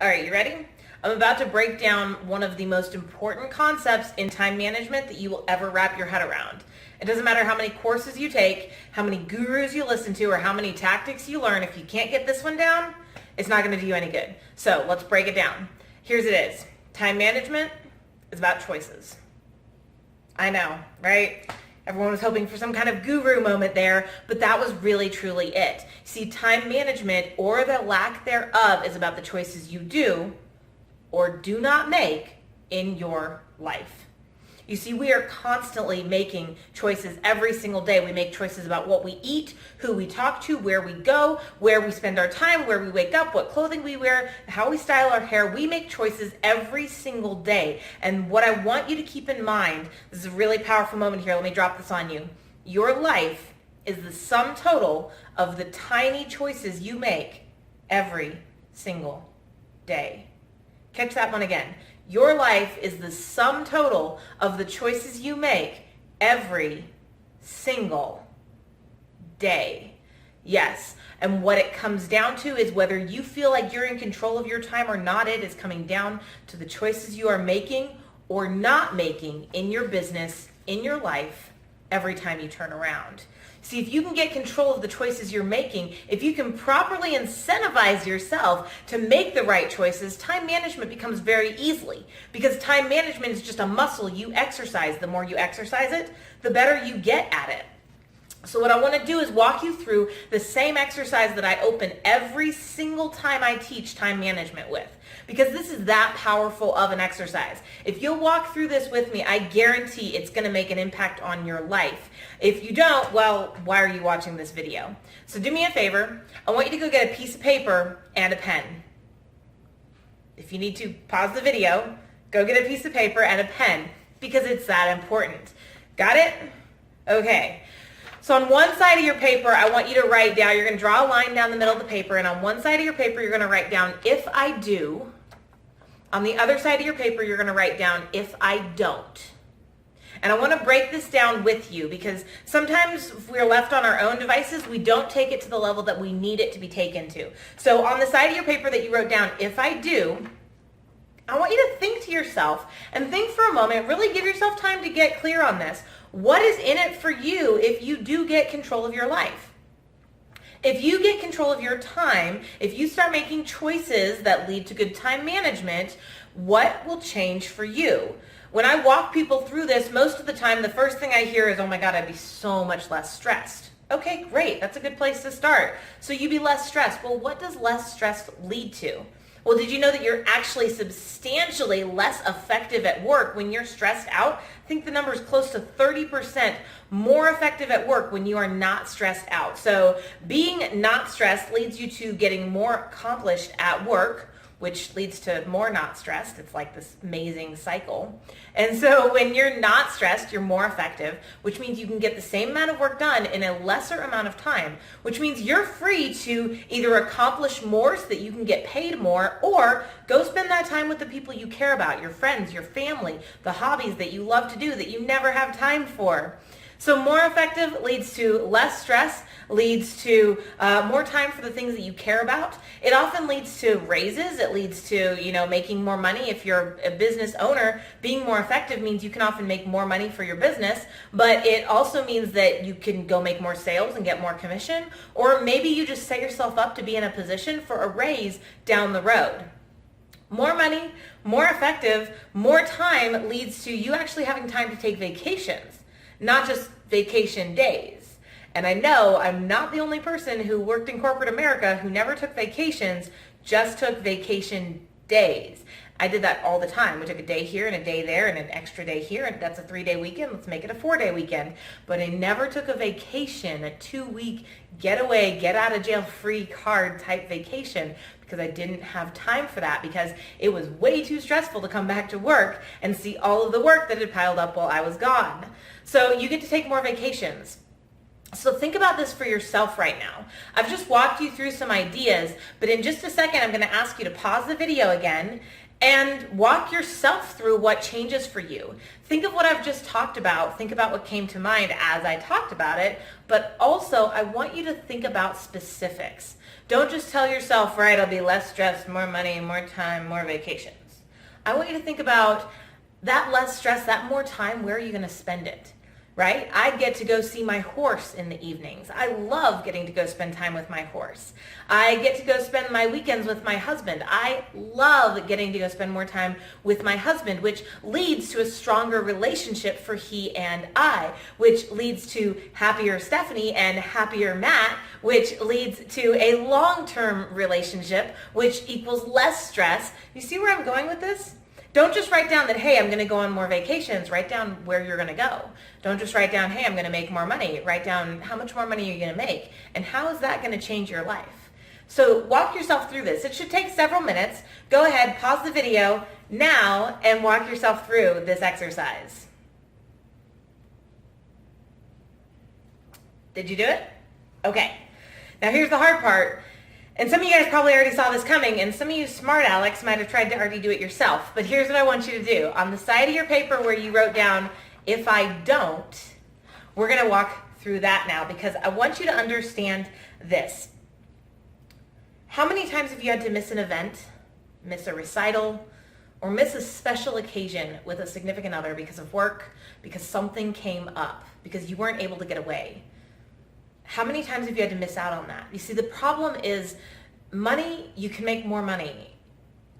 All right, you ready? I'm about to break down one of the most important concepts in time management that you will ever wrap your head around. It doesn't matter how many courses you take, how many gurus you listen to, or how many tactics you learn. If you can't get this one down, it's not going to do you any good. So let's break it down. Here's it is. Time management is about choices. I know, right? Everyone was hoping for some kind of guru moment there, but that was really truly it. See, time management, or the lack thereof, is about the choices you do or do not make in your life. You see, we are constantly making choices every single day. We make choices about what we eat, who we talk to, where we go, where we spend our time, where we wake up, what clothing we wear, how we style our hair. We make choices every single day. And what I want you to keep in mind, this is a really powerful moment here. Let me drop this on you. Your life is the sum total of the tiny choices you make every single day. Catch that one again. Your life is the sum total of the choices you make every single day. Yes, and what it comes down to is whether you feel like you're in control of your time or not. It is coming down to the choices you are making or not making in your business, in your life, every time you turn around. See, if you can get control of the choices you're making, if you can properly incentivize yourself to make the right choices, time management becomes very easily, because time management is just a muscle you exercise. The more you exercise it, the better you get at it. So what I want to do is walk you through the same exercise that I open every single time I teach time management with, because this is that powerful of an exercise. If you'll walk through this with me, I guarantee it's going to make an impact on your life. If you don't, well, why are you watching this video? So do me a favor. I want you to go get a piece of paper and a pen. If you need to, pause the video, go get a piece of paper and a pen, because it's that important. Got it? Okay. So on one side of your paper, I want you to write down, you're going to draw a line down the middle of the paper, and on one side of your paper, you're going to write down, if I do. On the other side of your paper, you're going to write down, if I don't. And I want to break this down with you, because sometimes if we're left on our own devices, we don't take it to the level that we need it to be taken to. So on the side of your paper that you wrote down, if I do, I want you to think to yourself and think for a moment, really give yourself time to get clear on this. What is in it for you if you do get control of your life? If you get control of your time, if you start making choices that lead to good time management, what will change for you? When I walk people through this, most of the time, the first thing I hear is, oh my God, I'd be so much less stressed. Okay, great. That's a good place to start. So you be less stressed. Well, what does less stress lead to? Well, did you know that you're actually substantially less effective at work when you're stressed out? I think the number is close to 30% more effective at work when you are not stressed out. So being not stressed leads you to getting more accomplished at work, which leads to more not stressed. It's like this amazing cycle. And so when you're not stressed, you're more effective, which means you can get the same amount of work done in a lesser amount of time, which means you're free to either accomplish more so that you can get paid more, or go spend that time with the people you care about, your friends, your family, the hobbies that you love to do that you never have time for. So more effective leads to less stress, leads to more time for the things that you care about. It often leads to raises. It leads to, making more money. If you're a business owner, being more effective means you can often make more money for your business, but it also means that you can go make more sales and get more commission, or maybe you just set yourself up to be in a position for a raise down the road. More money, more effective, more time leads to you actually having time to take vacations. Not just vacation days. And I know I'm not the only person who worked in corporate America who never took vacations, just took vacation days. I did that all the time. We took a day here and a day there and an extra day here, and that's a 3-day weekend. Let's make it a 4-day weekend. But I never took a vacation, a 2-week getaway, get out of jail free card type vacation, because I didn't have time for that, because it was way too stressful to come back to work and see all of the work that had piled up while I was gone. So you get to take more vacations. So think about this for yourself right now. I've just walked you through some ideas, but in just a second, I'm going to ask you to pause the video again and walk yourself through what changes for you. Think of what I've just talked about. Think about what came to mind as I talked about it, but also I want you to think about specifics. Don't just tell yourself, right, I'll be less stressed, more money, more time, more vacations. I want you to think about that less stress, that more time, where are you going to spend it? Right? I get to go see my horse in the evenings. I love getting to go spend time with my horse. I get to go spend my weekends with my husband. I love getting to go spend more time with my husband, which leads to a stronger relationship for he and I, which leads to happier Stephanie and happier Matt, which leads to a long-term relationship, which equals less stress. You see where I'm going with this? Don't just write down that, hey, I'm going to go on more vacations. Write down where you're going to go. Don't just write down, hey, I'm going to make more money. Write down how much more money you're going to make and how is that going to change your life. So walk yourself through this. It should take several minutes. Go ahead, pause the video now and walk yourself through this exercise. Did you do it? Okay. Now here's the hard part. And some of you guys probably already saw this coming, and some of you smart Alex might have tried to already do it yourself. But here's what I want you to do. On the side of your paper where you wrote down, if I don't, we're going to walk through that now because I want you to understand this. How many times have you had to miss an event, miss a recital, or miss a special occasion with a significant other because of work, because something came up, because you weren't able to get away? How many times have you had to miss out on that? You see, the problem is money, you can make more money.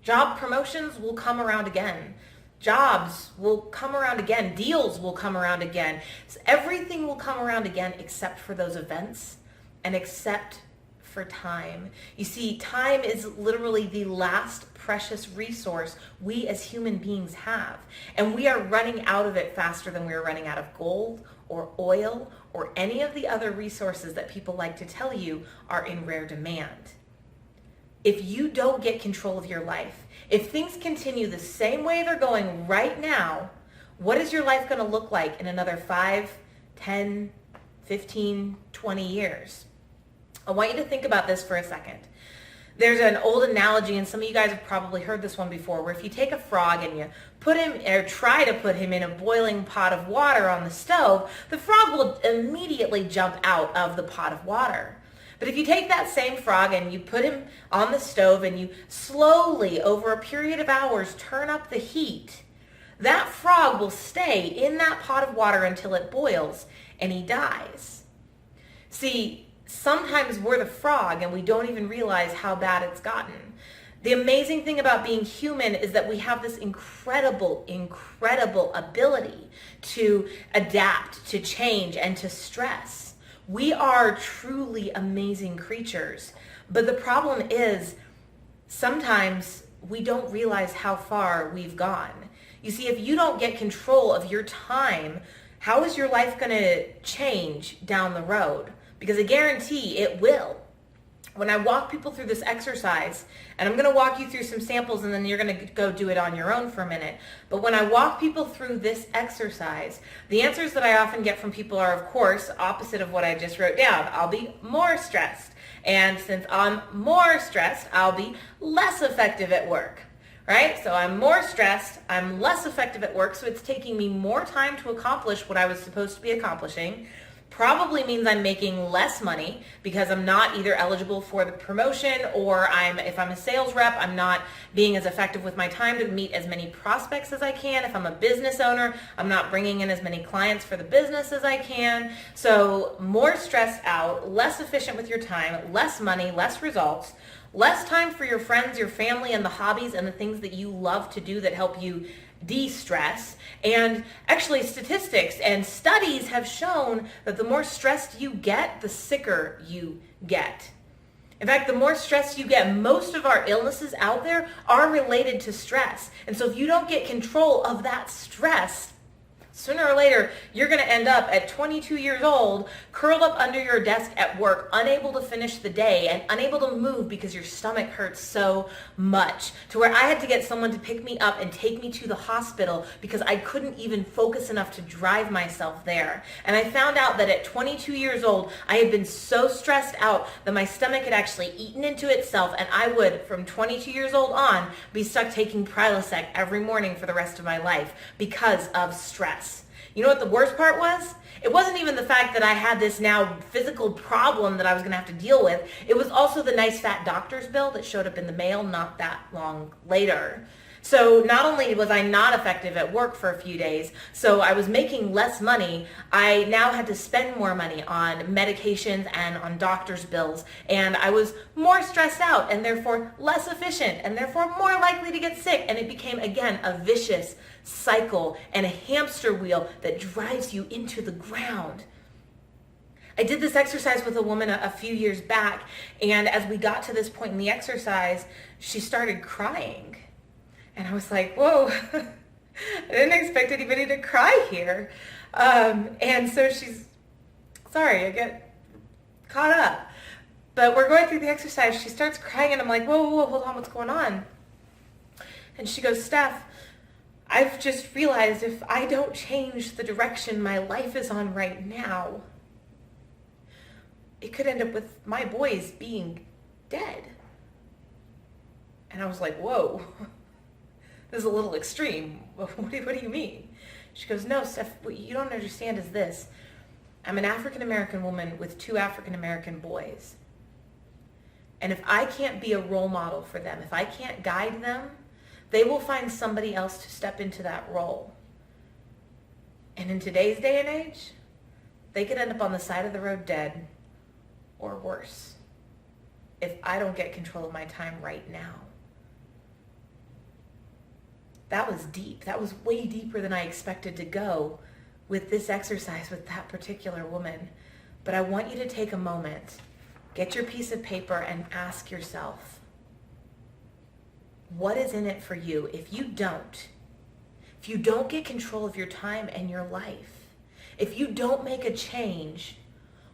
Job promotions will come around again. Jobs will come around again. Deals will come around again. So everything will come around again except for those events and except for time. You see, time is literally the last precious resource we as human beings have. And we are running out of it faster than we are running out of gold or oil or any of the other resources that people like to tell you are in rare demand. If you don't get control of your life, if things continue the same way they're going right now, what is your life going to look like in another 5, 10, 15, 20 years? I want you to think about this for a second. There's an old analogy, and some of you guys have probably heard this one before, where if you take a frog and you put him, or try to put him in a boiling pot of water on the stove, the frog will immediately jump out of the pot of water. But if you take that same frog and you put him on the stove and you slowly, over a period of hours, turn up the heat, that frog will stay in that pot of water until it boils and he dies. See, sometimes we're the frog and we don't even realize how bad it's gotten. The amazing thing about being human is that we have this incredible ability to adapt, to change, and to stress. We are truly amazing creatures. But the problem is sometimes we don't realize how far we've gone. You see, if you don't get control of your time, how is your life going to change down the road? Because I guarantee it will. When I walk people through this exercise, and I'm going to walk you through some samples and then you're going to go do it on your own for a minute. But when I walk people through this exercise, the answers that I often get from people are, of course, opposite of what I just wrote down. I'll be more stressed. And since I'm more stressed, I'll be less effective at work. Right? So I'm more stressed, I'm less effective at work, so it's taking me more time to accomplish what I was supposed to be accomplishing. Probably means I'm making less money because I'm not either eligible for the promotion or if I'm a sales rep, I'm not being as effective with my time to meet as many prospects as I can. If I'm a business owner, I'm not bringing in as many clients for the business as I can. So more stressed out, less efficient with your time, less money, less results, less time for your friends, your family, and the hobbies and the things that you love to do that help you de-stress. And actually statistics and studies have shown that the more stressed you get, the sicker you get. In fact, the more stressed you get, most of our illnesses out there are related to stress. And so if you don't get control of that stress, sooner or later, you're going to end up at 22 years old, curled up under your desk at work, unable to finish the day and unable to move because your stomach hurts so much, to where I had to get someone to pick me up and take me to the hospital because I couldn't even focus enough to drive myself there. And I found out that at 22 years old, I had been so stressed out that my stomach had actually eaten into itself, and I would, from 22 years old on, be stuck taking Prilosec every morning for the rest of my life because of stress. You know what the worst part was? It wasn't even the fact that I had this now physical problem that I was going to have to deal with. It was also the nice fat doctor's bill that showed up in the mail not that long later. So not only was I not effective at work for a few days, so I was making less money, I now had to spend more money on medications and on doctor's bills, and I was more stressed out and therefore less efficient and therefore more likely to get sick. And it became, again, a vicious cycle and a hamster wheel that drives you into the ground. I did this exercise with a woman a few years back, and as we got to this point in the exercise, she started crying. And I was like, whoa, I didn't expect anybody to cry here. And so she's, sorry, I get caught up. But we're going through the exercise. She starts crying, and I'm like, whoa, hold on, what's going on? And she goes, Steph, I've just realized if I don't change the direction my life is on right now, it could end up with my boys being dead. And I was like, whoa. This is a little extreme. What do you mean? She goes, no, Steph, what you don't understand is this. I'm an African-American woman with 2 African-American boys. And if I can't be a role model for them, if I can't guide them, they will find somebody else to step into that role. And in today's day and age, they could end up on the side of the road dead or worse if I don't get control of my time right now. That was deep. That was way deeper than I expected to go with this exercise with that particular woman. But I want you to take a moment, get your piece of paper and ask yourself, what is in it for you? If you don't get control of your time and your life, if you don't make a change,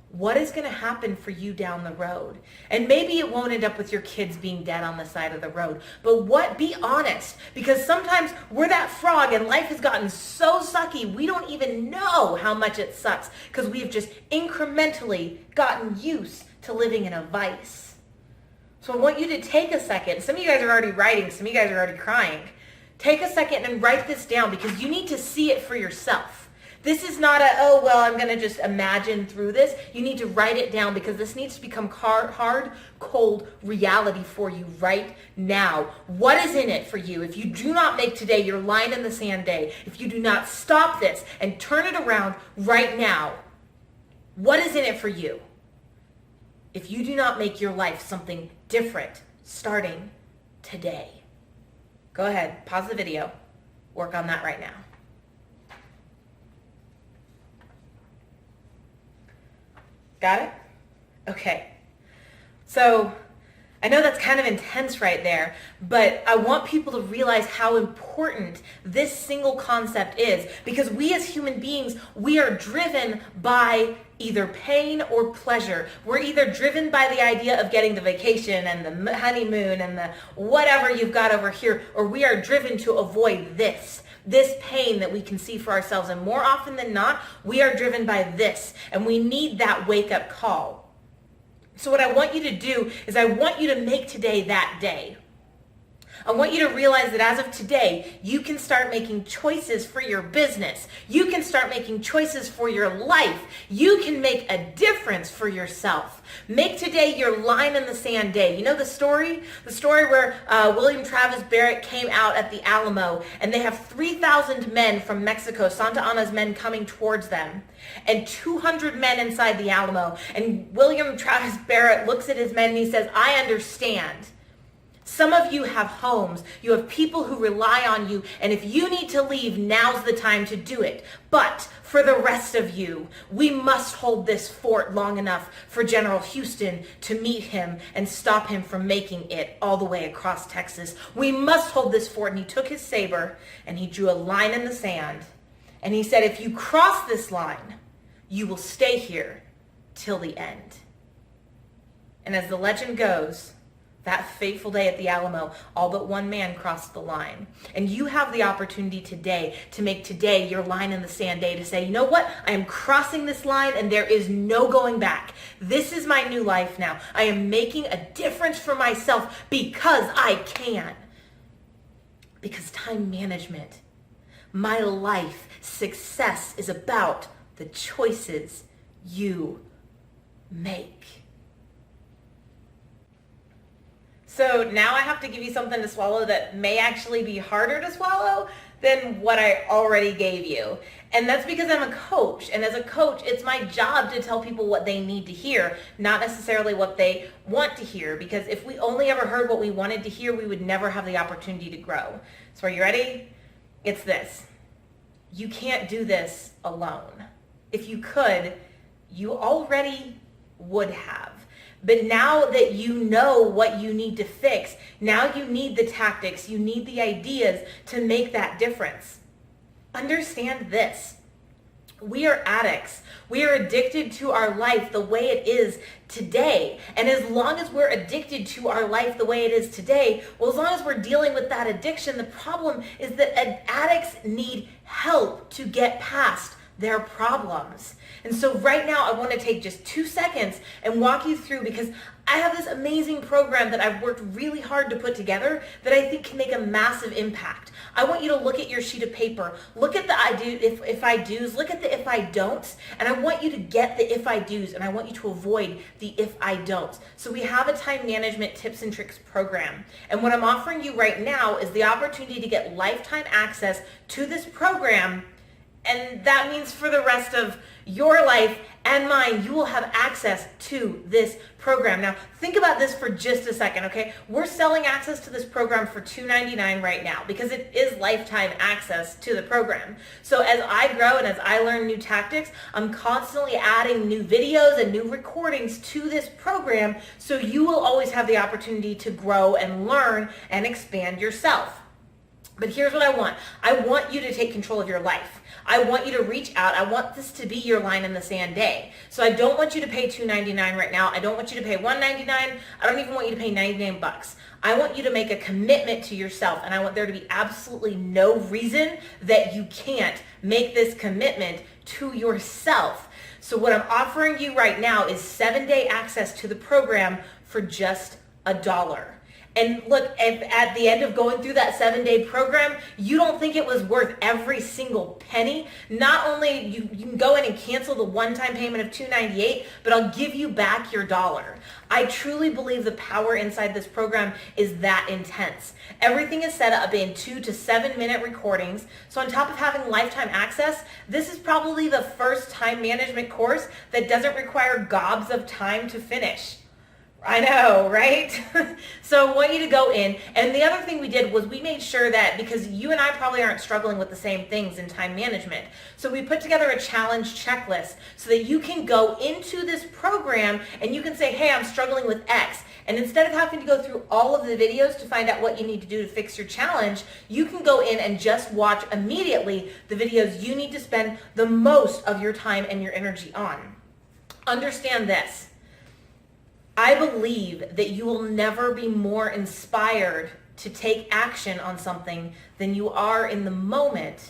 what is going to happen for you down the road? And maybe it won't end up with your kids being dead on the side of the road. But be honest, because sometimes we're that frog and life has gotten so sucky, we don't even know how much it sucks because we've just incrementally gotten used to living in a vice. So I want you to take a second. Some of you guys are already writing. Some of you guys are already crying. Take a second and write this down because you need to see it for yourself. This is not I'm going to just imagine through this. You need to write it down because this needs to become hard, cold reality for you right now. What is in it for you? If you do not make today your line in the sand day, if you do not stop this and turn it around right now, what is in it for you? If you do not make your life something different starting today. Go ahead, pause the video, work on that right now. Got it? Okay. So I know that's kind of intense right there, but I want people to realize how important this single concept is because we as human beings, we are driven by either pain or pleasure. We're either driven by the idea of getting the vacation and the honeymoon and the whatever you've got over here, or we are driven to avoid this pain that we can see for ourselves. And more often than not, we are driven by this, and we need that wake-up call. So what I want you to do is I want you to make today that day. I want you to realize that as of today, you can start making choices for your business. You can start making choices for your life. You can make a difference for yourself. Make today your line in the sand day. You know the story? The story where William Travis Barrett came out at the Alamo, and they have 3,000 men from Mexico, Santa Anna's men, coming towards them, and 200 men inside the Alamo. And William Travis Barrett looks at his men and he says, I understand. Some of you have homes, you have people who rely on you, and if you need to leave, now's the time to do it. But for the rest of you, we must hold this fort long enough for General Houston to meet him and stop him from making it all the way across Texas. We must hold this fort. And he took his saber and he drew a line in the sand. And he said, if you cross this line, you will stay here till the end. And as the legend goes, that fateful day at the Alamo, all but one man crossed the line. And you have the opportunity today to make today your line in the sand day to say, you know what? I am crossing this line and there is no going back. This is my new life now. I am making a difference for myself because I can. Because time management, My life, success is about the choices you make. So now I have to give you something to swallow that may actually be harder to swallow than what I already gave you. And that's because I'm a coach. And as a coach, it's my job to tell people what they need to hear, not necessarily what they want to hear. Because if we only ever heard what we wanted to hear, we would never have the opportunity to grow. So are you ready? It's this. You can't do this alone. If you could, you already would have. But now that you know what you need to fix, now you need the tactics, you need the ideas to make that difference. Understand this. We are addicts. We are addicted to our life the way it is today. And as long as we're addicted to our life the way it is today, well, as long as we're dealing with that addiction, the problem is that addicts need help to get past their problems. And so right now I want to take just 2 seconds and walk you through, because I have this amazing program that I've worked really hard to put together that I think can make a massive impact. I want you to look at your sheet of paper, look at the if I do's, look at the if I don'ts, and I want you to get the if I do's, and I want you to avoid the if I don'ts. So we have a time management tips and tricks program. And what I'm offering you right now is the opportunity to get lifetime access to this program. And that means for the rest of your life and mine, you will have access to this program. Now, think about this for just a second, okay? We're selling access to this program for $2.99 right now because it is lifetime access to the program. So as I grow and as I learn new tactics, I'm constantly adding new videos and new recordings to this program, so you will always have the opportunity to grow and learn and expand yourself. But here's what I want. I want you to take control of your life. I want you to reach out. I want this to be your line in the sand day. So I don't want you to pay $2.99 right now. I don't want you to pay $1.99. I don't even want you to pay 99 bucks. I want you to make a commitment to yourself, and I want there to be absolutely no reason that you can't make this commitment to yourself. So what I'm offering you right now is 7-day access to the program for just $1. And look, if at the end of going through that 7-day program, you don't think it was worth every single penny, not only you can go in and cancel the one-time payment of $2.98, but I'll give you back your $1. I truly believe the power inside this program is that intense. Everything is set up in 2 to 7 minute recordings. So on top of having lifetime access, this is probably the first time management course that doesn't require gobs of time to finish. I know, right? So I want you to go in. And the other thing we did was we made sure that, because you and I probably aren't struggling with the same things in time management, so we put together a challenge checklist so that you can go into this program and you can say, hey, I'm struggling with X. And instead of having to go through all of the videos to find out what you need to do to fix your challenge, you can go in and just watch immediately the videos you need to spend the most of your time and your energy on. Understand this. I believe that you will never be more inspired to take action on something than you are in the moment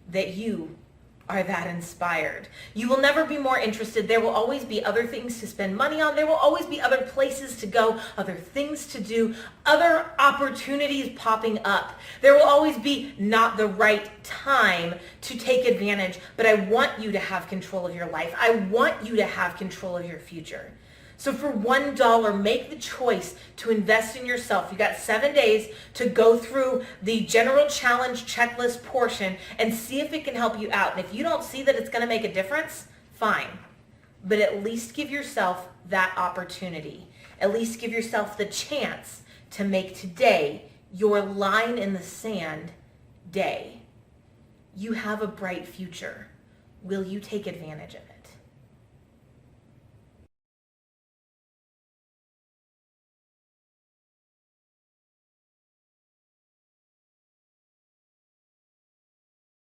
that you are that inspired. You will never be more interested. There will always be other things to spend money on. There will always be other places to go, other things to do, other opportunities popping up. There will always be not the right time to take advantage, but I want you to have control of your life. I want you to have control of your future. So for $1, make the choice to invest in yourself. You got 7 days to go through the general challenge checklist portion and see if it can help you out. And if you don't see that it's going to make a difference, fine. But at least give yourself that opportunity. At least give yourself the chance to make today your line in the sand day. You have a bright future. Will you take advantage of it?